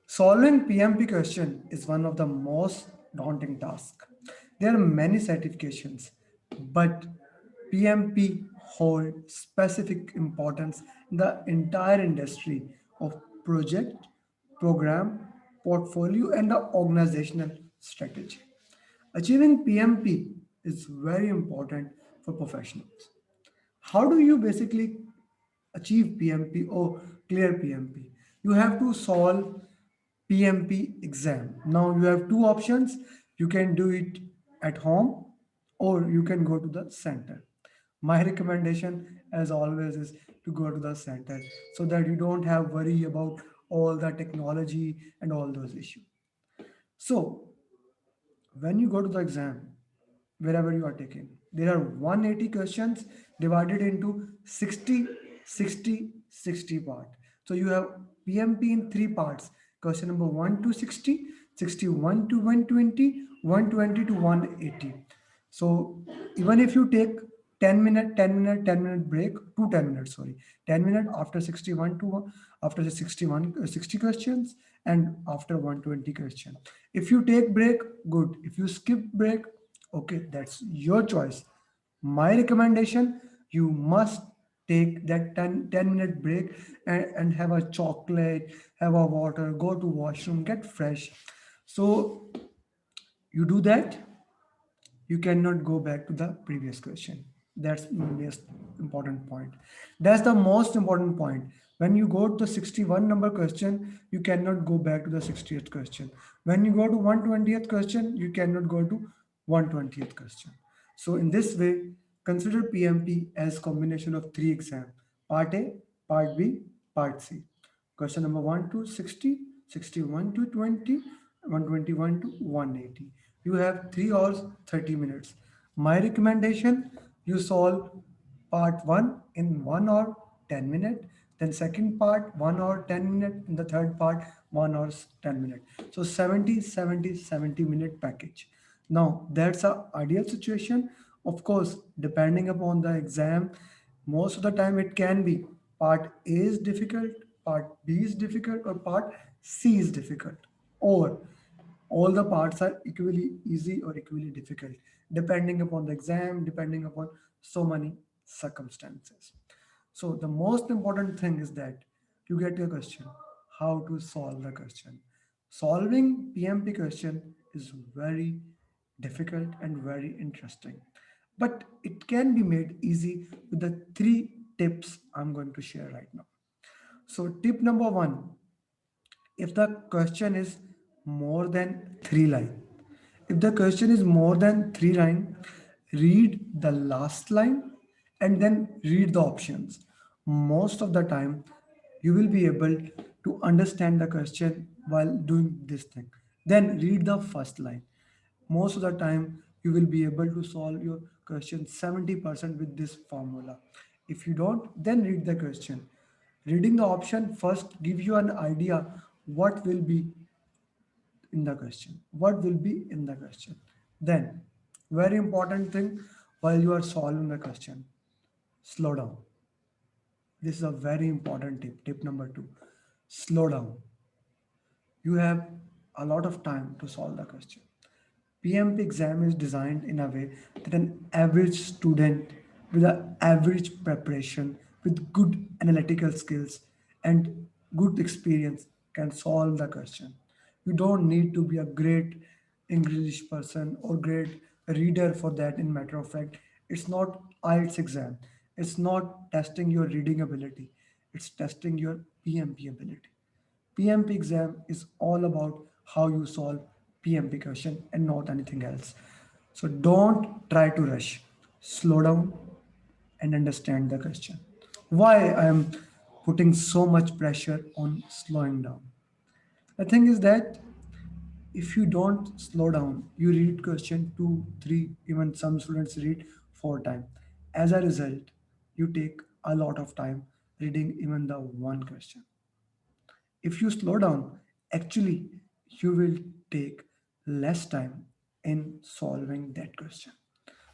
Solving PMP question is one of the most daunting tasks. There are many certifications, but PMP hold specific importance in the entire industry of project, program, portfolio, and the organizational strategy. Achieving PMP is very important for professionals. How do you basically achieve PMP or clear PMP? You have to solve PMP exam. Now you have two options. You can do it at home or you can go to the center. My recommendation, as always, is to go to the center so that you don't have worry about all the technology and all those issues. So when you go to the exam, wherever you are taking, there are 180 questions divided into 60, 60, 60 part. So you have PMP in three parts: question number 1 to 60, 61 to 120, 120 to 180. So even if you take 10 minute, 10 minute, 10 minute break to 10 minutes, sorry, 10 minute after 61 to after the 61 60 questions and after 120 question. If you take break, good. If you skip break, okay, that's your choice. My recommendation, you must take that 10 minute break and have a chocolate, have a water, go to washroom, get fresh. So you do that, you cannot go back to the previous question. That's the most important point. That's the most important point. When you go to the 61 number question, you cannot go back to the 60th question. When you go to 120th question, you cannot go to 120th question. So in this way, consider PMP as combination of three exams: part A, part B, part C. Question number 1 to 60, 61 to 20, 121 to 180. You have 3 hours 30 minutes. My recommendation, you solve part 1 in 1 hour 10 minutes, then second part 1 hour 10 minutes, and the third part 1 hour 10 minutes. So 70, 70, 70 minute package. Now that's a ideal situation. Of course, depending upon the exam, most of the time it can be part A is difficult, part B is difficult, or part C is difficult. Or all the parts are equally easy or equally difficult, depending upon the exam, depending upon so many circumstances. So the most important thing is that you get your question, how to solve the question. Solving PMP question is very difficult and very interesting, but it can be made easy with the three tips I'm going to share right now. So tip number one, if the question is more than three line, if the question is more than three line, read the last line and then read the options. Most of the time you will be able to understand the question while doing this thing. Then read the first line. Most of the time you will be able to solve your question 70% with this formula. If you don't, then read the question. Reading the option first give you an idea what will be in the question, what will be in the question. Then very important thing, while you are solving the question, slow down. This is a very important tip. Tip number two, slow down. You have a lot of time to solve the question. PMP exam is designed in a way that an average student with an average preparation, with good analytical skills and good experience can solve the question. You don't need to be a great English person or great reader for that. In matter of fact, it's not IELTS exam. It's not testing your reading ability. It's testing your PMP ability. PMP exam is all about how you solve PMP question and not anything else. So don't try to rush. Slow down and understand the question. Why I am putting so much pressure on slowing down? The thing is that if you don't slow down, you read question two, three, even some students read four times. As a result, you take a lot of time reading even the one question. If you slow down, actually, you will take less time in solving that question.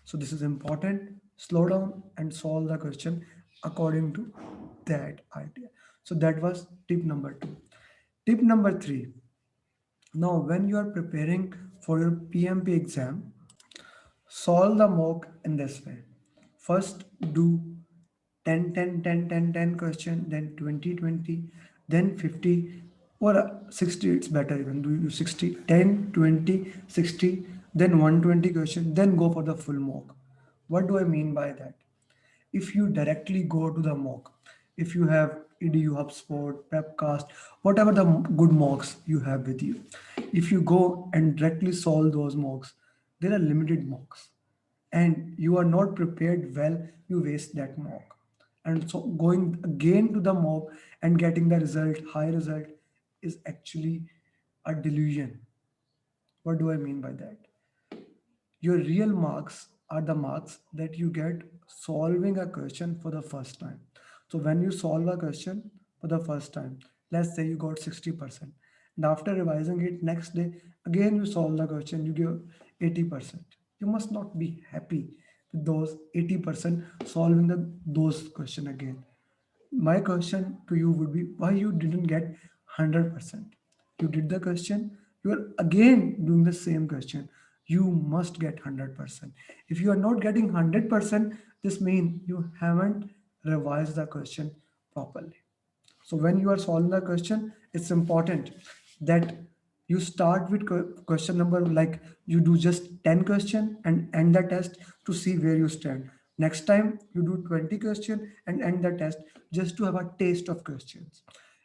So this is important. Slow down and solve the question according to that idea. So that was tip number two. Tip number three. Now, when you are preparing for your PMP exam, solve the mock in this way. First, do 10, 10, 10, 10, 10 question, then 20, 20, then 50 or 60. It's better even. Do you 60, 10, 20, 60, then 120 question, then go for the full mock. What do I mean by that? If you directly go to the mock, if you have edu hubspot prepcast, whatever the good mocks you have with you, if you go and directly solve those mocks, there are limited mocks and you are not prepared well, you waste that mock. And so going again to the mock and getting the result, high result, is actually a delusion. What do I mean by that? Your real marks are the marks that you get solving a question for the first time. So when you solve a question for the first time, let's say you got 60%, and after revising it next day, again you solve the question, you give 80%. You must not be happy with those 80% solving those question again. My question to you would be, why you didn't get 100%? You did the question, you are again doing the same question. You must get 100%. If you are not getting 100%, this means you haven't revised the question properly. So when you are solving the question, it's important that you start with question number, like you do just 10 question and end the test to see where you stand. Next time you do 20 question and end the test just to have a taste of questions.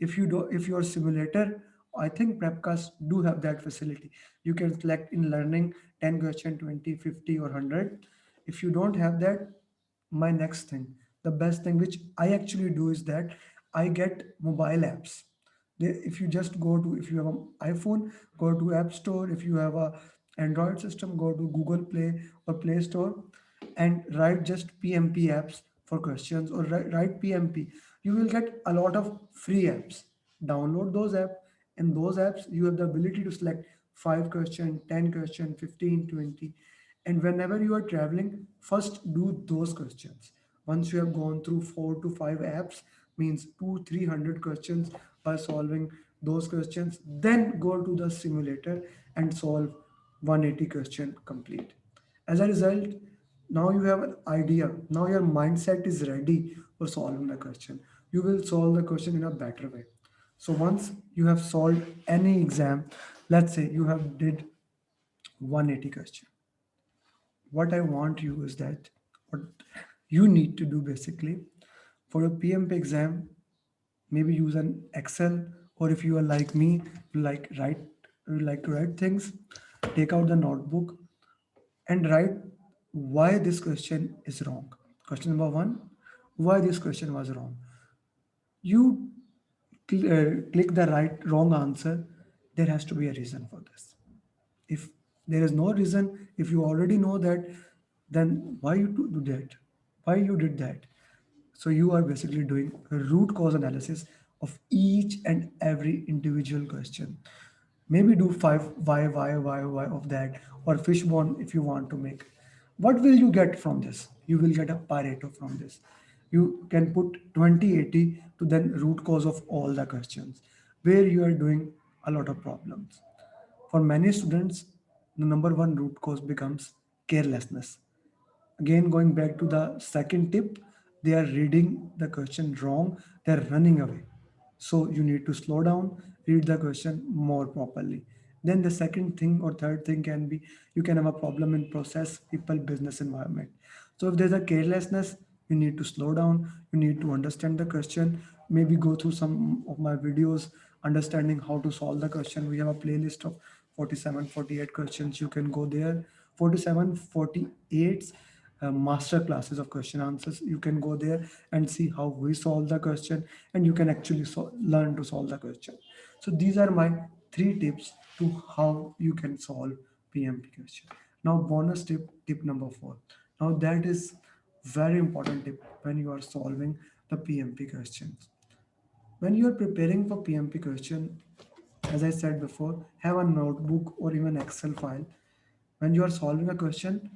If your simulator, I think Prepcast do have that facility. You can select in learning 10 question, 20, 50 or 100. If you don't have that, my next thing, the best thing which I actually do is that I get mobile apps. If you just go to, if you have an iPhone, go to App Store. If you have a Android system, go to Google Play or Play Store and write just PMP apps for questions, or write PMP. You will get a lot of free apps. Download those apps. In those apps you have the ability to select 5 question, 10 question, 15, 20. And whenever you are traveling, first do those questions. Once you have gone through 4 to 5 apps, means 2 300 questions by solving those questions, then go to the simulator and solve 180 question complete. As a result, now you have an idea. Now your mindset is ready for solving the question. You will solve the question in a better way. So once you have solved any exam, let's say you have did 180 question, what I want you is that what you need to do basically for a PMP exam, maybe use an Excel, or if you are like me, you like to write things, take out the notebook and write why this question is wrong. Question number one, why this question was wrong. You click the wrong answer. There has to be a reason for this. If there is no reason, if you already know that, then why you do that? Why you did that? So you are basically doing a root cause analysis of each and every individual question. Maybe do five why of that, or fishbone if you want to make. What will you get from this? You will get a Pareto from this. You can put 20/80 to then root cause of all the questions where you are doing a lot of problems. For many students, the number one root cause becomes carelessness. Again, going back to the second tip, they are reading the question wrong, they are running away. So you need to slow down, read the question more properly. Then the second thing or third thing can be, you can have a problem in process, people, business environment. So if there's a carelessness, you need to slow down, you need to understand the question, maybe go through some of my videos understanding how to solve the question. We have a playlist of 47, 48 questions. You can go there. 47, 48 master classes of question answers. You can go there and see how we solve the question, and you can actually learn to solve the question. So these are my 3 tips to how you can solve PMP question. Now bonus tip number 4. Now that is very important tip when you are solving the PMP questions. When you are preparing for PMP question, as I said before, have a notebook or even Excel file. When you are solving a question,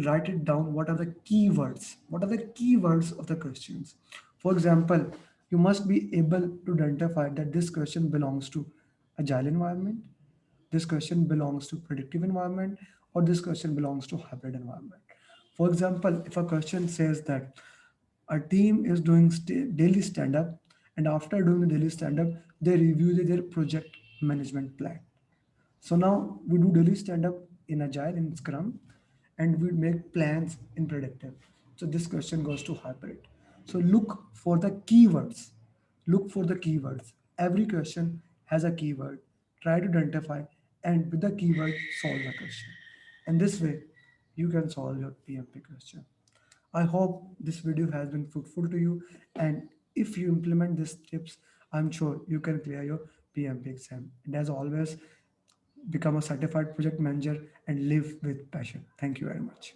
write it down. What are the keywords? What are the keywords of the questions? For example, you must be able to identify that this question belongs to agile environment, this question belongs to predictive environment, or this question belongs to hybrid environment. For example, if a question says that a team is doing daily stand up, and after doing the daily stand up, they review their project management plan. So now we do daily stand up in Agile in Scrum, and we make plans in predictive. So this question goes to hybrid. So look for the keywords. Look for the keywords. Every question has a keyword. Try to identify, and with the keyword, solve the question. And this way, you can solve your PMP question. I hope this video has been fruitful to you, and if you implement these tips, I'm sure you can clear your PMP exam. And as always, become a certified project manager and live with passion. Thank you very much.